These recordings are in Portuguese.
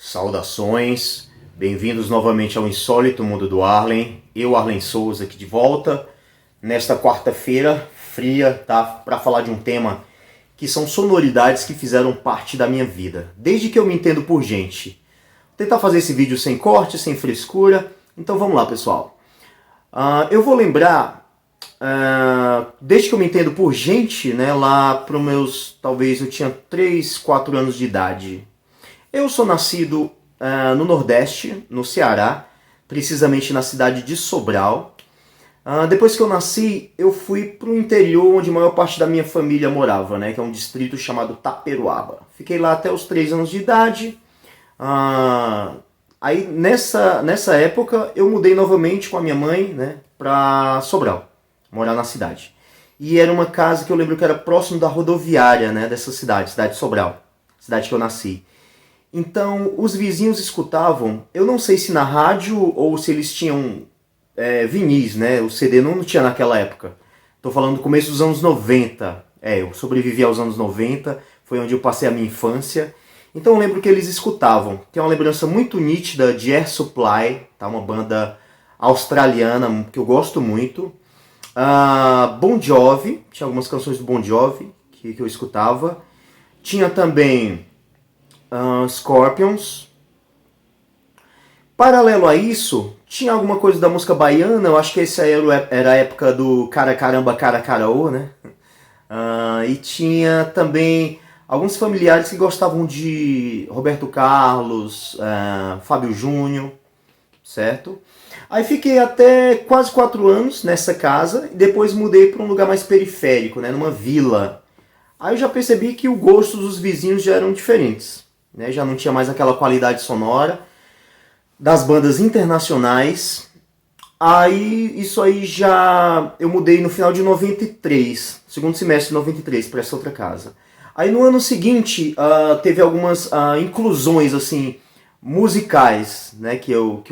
Saudações, bem-vindos novamente ao Insólito Mundo do Arlen. Eu, Arlen Souza, aqui de volta, nesta quarta-feira fria, tá? Para falar de um tema que são sonoridades que fizeram parte da minha vida, desde que eu me entendo por gente. Vou tentar fazer esse vídeo sem corte, sem frescura, então vamos lá, pessoal. Eu vou lembrar, desde que eu me entendo por gente, né, lá para os meus, talvez eu tinha 3, 4 anos de idade. Eu sou nascido no Nordeste, no Ceará, precisamente na cidade de Sobral. Depois que eu nasci, eu fui para o interior, onde a maior parte da minha família morava, né, que é um distrito chamado Taperoaba. Fiquei lá até os 3 anos de idade. Aí nessa época eu mudei novamente com a minha mãe, né, para Sobral, morar na cidade. E era uma casa que eu lembro que era próximo da rodoviária, né, dessa cidade de Sobral, cidade que eu nasci. Então, os vizinhos escutavam, eu não sei se na rádio ou se eles tinham vinis, né? O CD não tinha naquela época. Estou falando do começo dos anos 90. Eu sobrevivi aos anos 90, foi onde eu passei a minha infância. Então eu lembro que eles escutavam. Tem uma lembrança muito nítida de Air Supply, tá? Uma banda australiana que eu gosto muito. Bon Jovi, tinha algumas canções do Bon Jovi que eu escutava. Tinha também Scorpions. Paralelo a isso, tinha alguma coisa da música baiana, eu acho que esse aí era a época do Cara Caramba, Cara Caraô, né? E tinha também alguns familiares que gostavam de Roberto Carlos, Fábio Júnior, certo? Aí fiquei até quase 4 anos nessa casa e depois mudei para um lugar mais periférico, né? Numa vila. Aí eu já percebi que o gosto dos vizinhos já eram diferentes. Né, já não tinha mais aquela qualidade sonora das bandas internacionais. Aí isso aí já eu mudei no final de 93, segundo semestre de 93, para essa outra casa. Aí no ano seguinte teve algumas inclusões assim musicais, né, que eu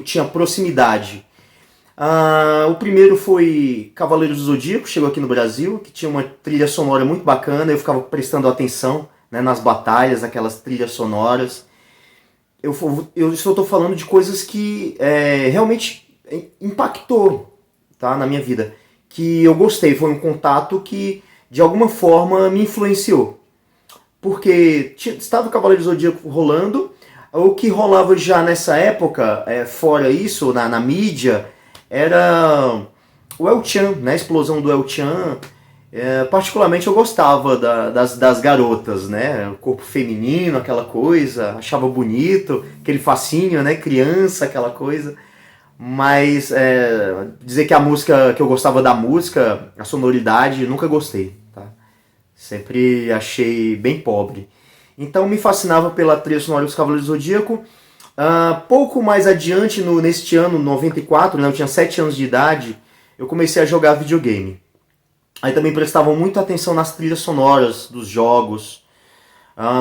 tinha proximidade. O primeiro foi Cavaleiros do Zodíaco, chegou aqui no Brasil, que tinha uma trilha sonora muito bacana, eu ficava prestando atenção, né, nas batalhas, aquelas trilhas sonoras. Eu só estou falando de coisas que realmente impactou, tá, na minha vida. Que eu gostei, foi um contato que de alguma forma me influenciou. Porque estava o Cavaleiro do Zodíaco rolando, o que rolava já nessa época, fora isso, na mídia, era o El-Chan, né, a explosão do El-Chan. Particularmente eu gostava das garotas, né? O corpo feminino, aquela coisa, achava bonito, aquele fascínio, né? Criança, aquela coisa. Mas dizer que a música, que eu gostava da música, a sonoridade, nunca gostei, tá? Sempre achei bem pobre. Então me fascinava pela trilha sonora dos Cavaleiros do Zodíaco. Pouco mais adiante, neste ano, 94, né? Eu tinha 7 anos de idade, eu comecei a jogar videogame. Aí também prestavam muita atenção nas trilhas sonoras dos jogos.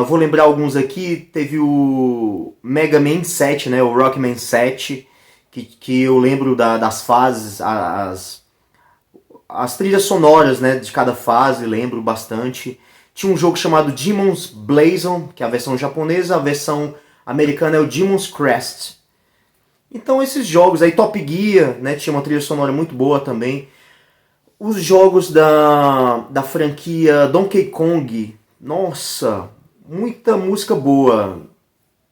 Vou lembrar alguns aqui. Teve o Mega Man 7, né, o Rockman 7, que eu lembro das fases, as trilhas sonoras, né, de cada fase, lembro bastante. Tinha um jogo chamado Demon's Blazon, que é a versão japonesa, a versão americana é o Demon's Crest. Então esses jogos aí, Top Gear, né, tinha uma trilha sonora muito boa também. Os jogos da franquia Donkey Kong, nossa, muita música boa.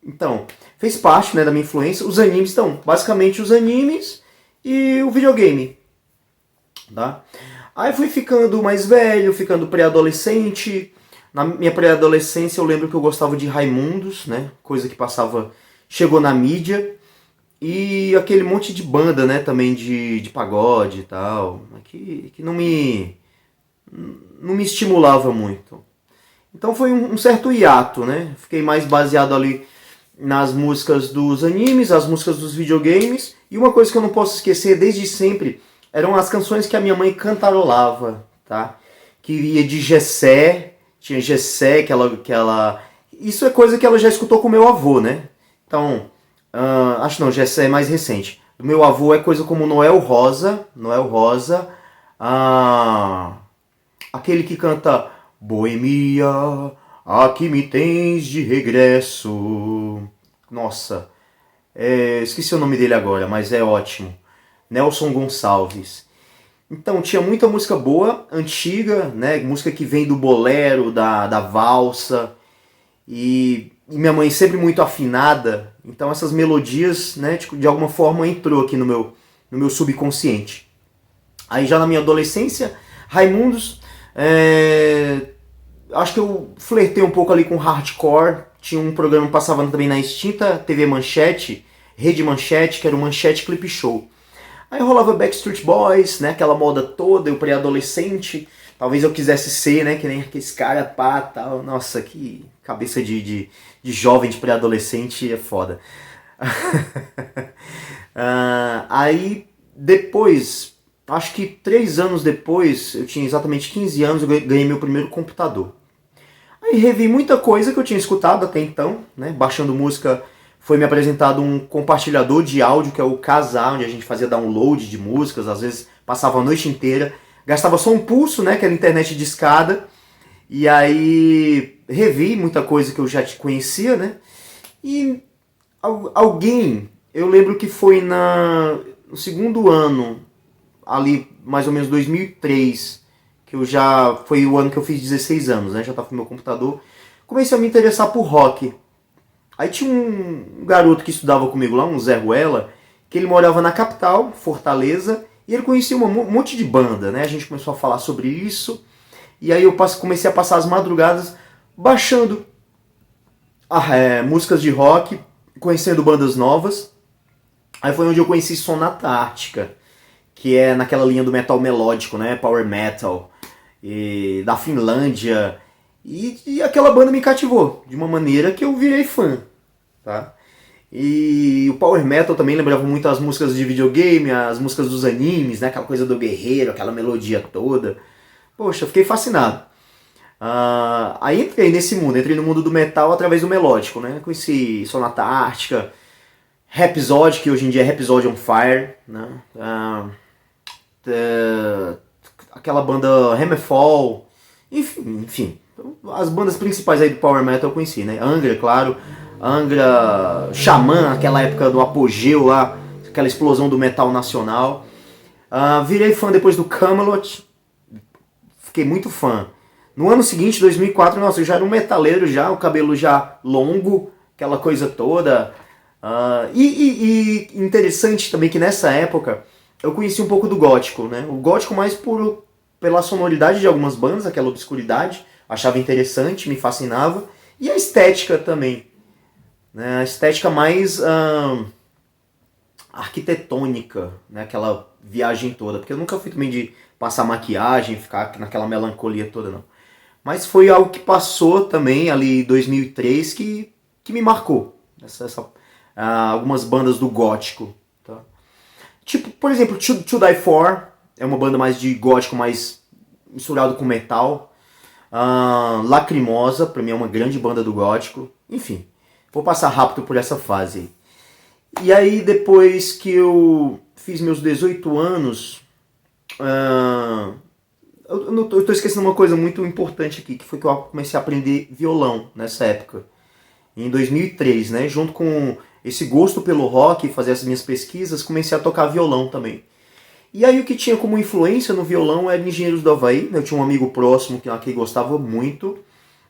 Então, fez parte, né, da minha influência. Os animes, então, basicamente os animes e o videogame. Tá? Aí fui ficando mais velho, ficando pré-adolescente. Na minha pré-adolescência eu lembro que eu gostava de Raimundos, né, coisa que passava, chegou na mídia. E aquele monte de banda, né, também de pagode e tal, que não me estimulava muito. Então foi um certo hiato, né? Fiquei mais baseado ali nas músicas dos animes, as músicas dos videogames. E uma coisa que eu não posso esquecer desde sempre eram as canções que a minha mãe cantarolava, tá? Que ia de Gessé, tinha Gessé, que ela... Isso é coisa que ela já escutou com meu avô, né? Então... acho não, já é mais recente. Do meu avô é coisa como Noel Rosa, aquele que canta Boemia, aqui me tens de regresso. nossa, esqueci o nome dele agora, mas é ótimo. Nelson Gonçalves. Então tinha muita música boa, antiga, né? Música que vem do bolero, da valsa. E minha mãe sempre muito afinada, então essas melodias, né, de alguma forma entrou aqui no meu subconsciente. Aí já na minha adolescência, Raimundos, acho que eu flertei um pouco ali com hardcore. Tinha um programa que passava também na extinta TV Manchete, Rede Manchete, que era o Manchete Clip Show. Aí rolava Backstreet Boys, né, aquela moda toda, eu pré-adolescente. Talvez eu quisesse ser, né, que nem aqueles cara pá, tal. Nossa, que cabeça de jovem, de pré-adolescente é foda. Aí depois, acho que 3 anos depois, eu tinha exatamente 15 anos, eu ganhei meu primeiro computador. Aí revi muita coisa que eu tinha escutado até então, né? Baixando música, foi me apresentado um compartilhador de áudio, que é o Kazaa, onde a gente fazia download de músicas, às vezes passava a noite inteira, gastava só um pulso, né? Que era internet de escada, e aí revi muita coisa que eu já conhecia, né? E alguém, eu lembro que foi no segundo ano, ali mais ou menos 2003, que foi o ano que eu fiz 16 anos, né? Já tava com meu computador. Comecei a me interessar por rock. Aí tinha um garoto que estudava comigo lá, um Zé Ruela, que ele morava na capital, Fortaleza, e ele conhecia um monte de banda, né? A gente começou a falar sobre isso, e aí eu comecei a passar as madrugadas baixando músicas de rock, conhecendo bandas novas. Aí foi onde eu conheci Sonata Ártica, que é naquela linha do metal melódico, né? Power metal, e da Finlândia. E aquela banda me cativou de uma maneira que eu virei fã, tá? E o Power Metal também lembrava muito as músicas de videogame, as músicas dos animes, né? Aquela coisa do guerreiro, aquela melodia toda. Poxa, eu fiquei fascinado. Aí entrei nesse mundo, entrei no mundo do metal através do melódico, né? Conheci Sonata Ártica, Rhapsody, que hoje em dia é Rhapsody on Fire, né? Aquela banda Hammerfall, enfim, as bandas principais aí do Power Metal eu conheci, né? Angra, claro, Angra, Xamã, aquela época do apogeu lá, aquela explosão do metal nacional. Virei fã depois do Kamelot, fiquei muito fã. No ano seguinte, 2004, nossa, eu já era um metaleiro já, o cabelo já longo, aquela coisa toda. E interessante também que nessa época eu conheci um pouco do gótico, né? O gótico mais pela sonoridade de algumas bandas, aquela obscuridade, achava interessante, me fascinava. E a estética também, né? A estética mais arquitetônica, né? Aquela viagem toda. Porque eu nunca fui também de passar maquiagem, ficar naquela melancolia toda, não. Mas foi algo que passou também ali em 2003 que me marcou. Algumas bandas do gótico. Tá? Tipo, por exemplo, To Die For é uma banda mais de gótico, mais misturado com metal. Lacrimosa, pra mim é uma grande banda do gótico. Enfim, vou passar rápido por essa fase. E aí depois que eu fiz meus 18 anos, eu tô esquecendo uma coisa muito importante aqui, que foi que eu comecei a aprender violão nessa época. Em 2003, né? Junto com esse gosto pelo rock, fazer as minhas pesquisas, comecei a tocar violão também. E aí o que tinha como influência no violão era Engenheiros do Havaí. Eu tinha um amigo próximo que gostava muito.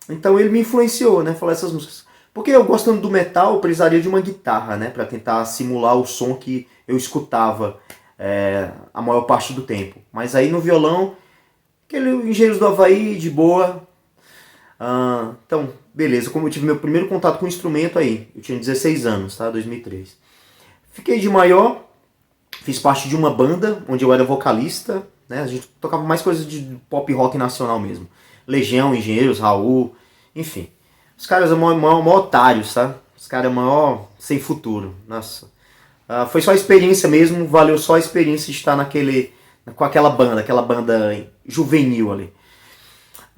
Então ele me influenciou, né? Falar essas músicas. Porque eu gostando do metal, eu precisaria de uma guitarra, né? Pra tentar simular o som que eu escutava a maior parte do tempo. Mas aí no violão, aquele Engenheiros do Havaí, de boa. Então, beleza. Como eu tive meu primeiro contato com o instrumento aí. Eu tinha 16 anos, tá? 2003. Fiquei de maior. Fiz parte de uma banda onde eu era vocalista, né? A gente tocava mais coisas de pop rock nacional mesmo. Legião, Engenheiros, Raul, enfim. Os caras são maior otários, tá? Os caras maior sem futuro. Nossa. Foi só a experiência mesmo, valeu só a experiência de estar com aquela banda juvenil ali.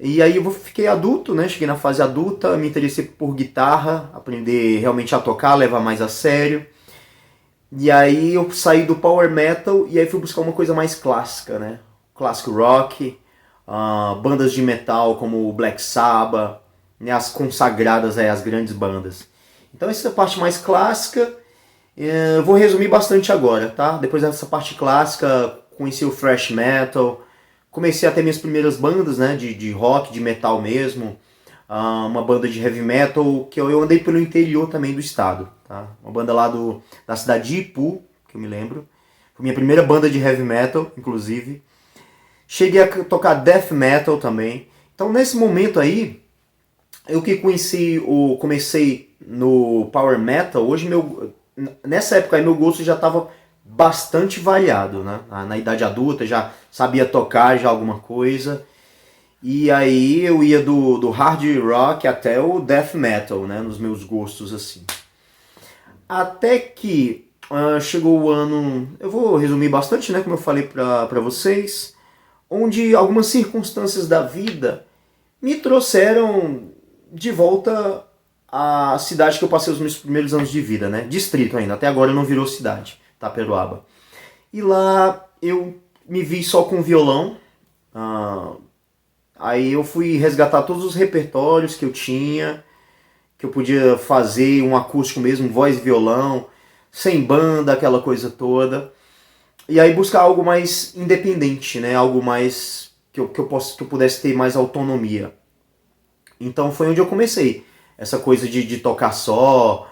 E aí eu fiquei adulto, né? Cheguei na fase adulta, me interessei por guitarra, aprender realmente a tocar, levar mais a sério. E aí eu saí do power metal e aí fui buscar uma coisa mais clássica, né? Clássico rock, bandas de metal como Black Sabbath, né? As consagradas, as grandes bandas. Então essa é a parte mais clássica. Eu vou resumir bastante agora, tá? Depois dessa parte clássica, conheci o thrash metal, comecei a ter minhas primeiras bandas, né, de rock, de metal mesmo, uma banda de heavy metal, que eu andei pelo interior também do estado, tá? Uma banda lá da cidade de Ipu, que eu me lembro. Foi minha primeira banda de heavy metal, inclusive. Cheguei a tocar death metal também. Então nesse momento aí, eu que comecei no power metal, nessa época aí meu gosto já estava bastante variado, né? Na idade adulta já sabia tocar já alguma coisa. E aí eu ia do hard rock até o death metal, né? Nos meus gostos assim. Até que chegou o ano, eu vou resumir bastante, né? Como eu falei para vocês, onde algumas circunstâncias da vida me trouxeram de volta à cidade que eu passei os meus primeiros anos de vida, né? Distrito ainda, até agora não virou cidade, Taperoaba. E lá eu me vi só com violão. Aí eu fui resgatar todos os repertórios que eu tinha, que eu podia fazer um acústico mesmo, voz e violão, sem banda, aquela coisa toda. E aí buscar algo mais independente, né? Algo mais que eu pudesse ter mais autonomia. Então foi onde eu comecei. Essa coisa de tocar só.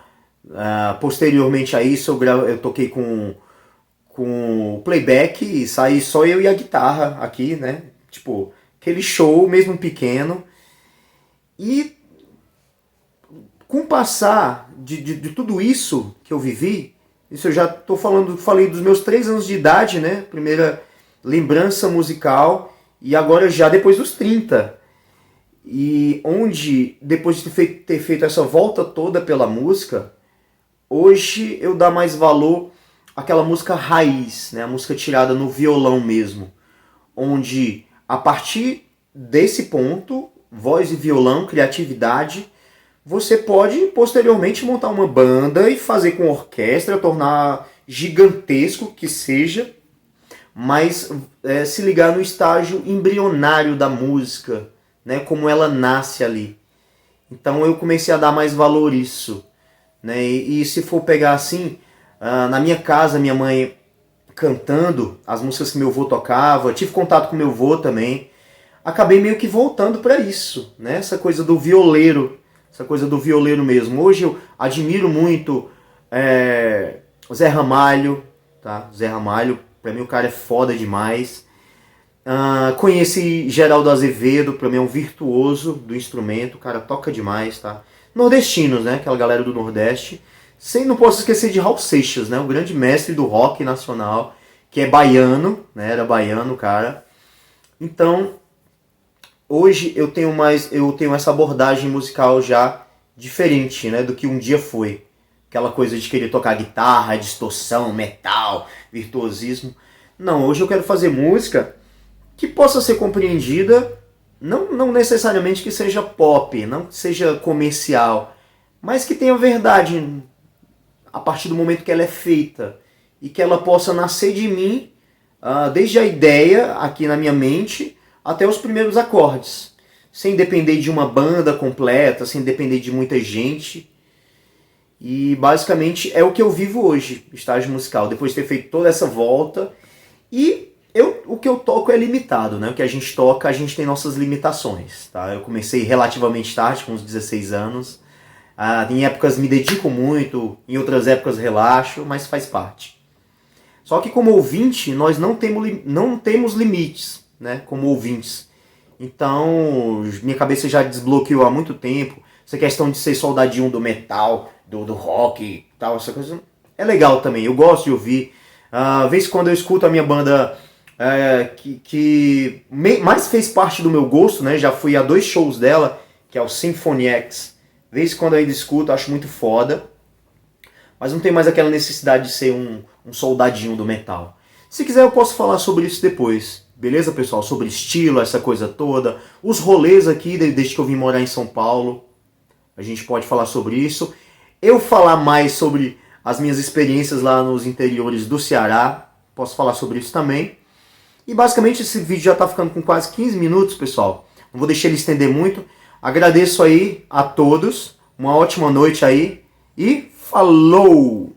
Posteriormente a isso eu toquei com playback e saí só eu e a guitarra aqui, né? Tipo, aquele show mesmo pequeno. E com o passar de tudo isso que eu vivi, isso eu já falei dos meus 3 anos de idade, né? Primeira lembrança musical, e agora já depois dos 30. E onde, depois de ter feito essa volta toda pela música, hoje eu dou mais valor àquela música raiz, né? A música tirada no violão mesmo. Onde, a partir desse ponto, voz e violão, criatividade, você pode posteriormente montar uma banda e fazer com orquestra, tornar gigantesco que seja, mas se ligar no estágio embrionário da música, né, como ela nasce ali. Então eu comecei a dar mais valor a isso, né, e se for pegar assim, na minha casa, minha mãe cantando as músicas que meu avô tocava, tive contato com meu avô também, acabei meio que voltando para isso, né, essa coisa do violeiro mesmo. Hoje eu admiro muito Zé Ramalho, tá? Zé Ramalho, pra mim o cara é foda demais. Conheci Geraldo Azevedo, pra mim é um virtuoso do instrumento, o cara toca demais, tá? Nordestinos, né? Aquela galera do Nordeste. Não posso esquecer de Raul Seixas, né? O grande mestre do rock nacional, que é baiano, né? Era baiano, cara. Então, hoje eu tenho essa abordagem musical já diferente, né, do que um dia foi. Aquela coisa de querer tocar guitarra, distorção, metal, virtuosismo. Não, hoje eu quero fazer música que possa ser compreendida, não necessariamente que seja pop, não que seja comercial, mas que tenha verdade a partir do momento que ela é feita e que ela possa nascer de mim, desde a ideia aqui na minha mente até os primeiros acordes, sem depender de uma banda completa, sem depender de muita gente. E basicamente é o que eu vivo hoje, estágio musical, depois de ter feito toda essa volta. E o que eu toco é limitado, né? O que a gente toca, a gente tem nossas limitações, tá? Eu comecei relativamente tarde, com uns 16 anos. Em épocas me dedico muito, em outras épocas relaxo, mas faz parte. Só que como ouvinte, nós não temos limites, né? Como ouvintes. Então, minha cabeça já desbloqueou há muito tempo. Essa questão de ser soldadinho do metal, do rock e tal, essa coisa é legal também. Eu gosto de ouvir. Vez quando eu escuto a minha banda que mais fez parte do meu gosto, né? Já fui a 2 shows dela, que é o Symphony X. Vez quando eu ainda escuto, acho muito foda. Mas não tem mais aquela necessidade de ser um soldadinho do metal. Se quiser eu posso falar sobre isso depois. Beleza, pessoal? Sobre estilo, essa coisa toda. Os rolês aqui, desde que eu vim morar em São Paulo. A gente pode falar sobre isso. Eu falar mais sobre as minhas experiências lá nos interiores do Ceará. Posso falar sobre isso também. E basicamente esse vídeo já está ficando com quase 15 minutos, pessoal. Não vou deixar ele estender muito. Agradeço aí a todos. Uma ótima noite aí. e falou!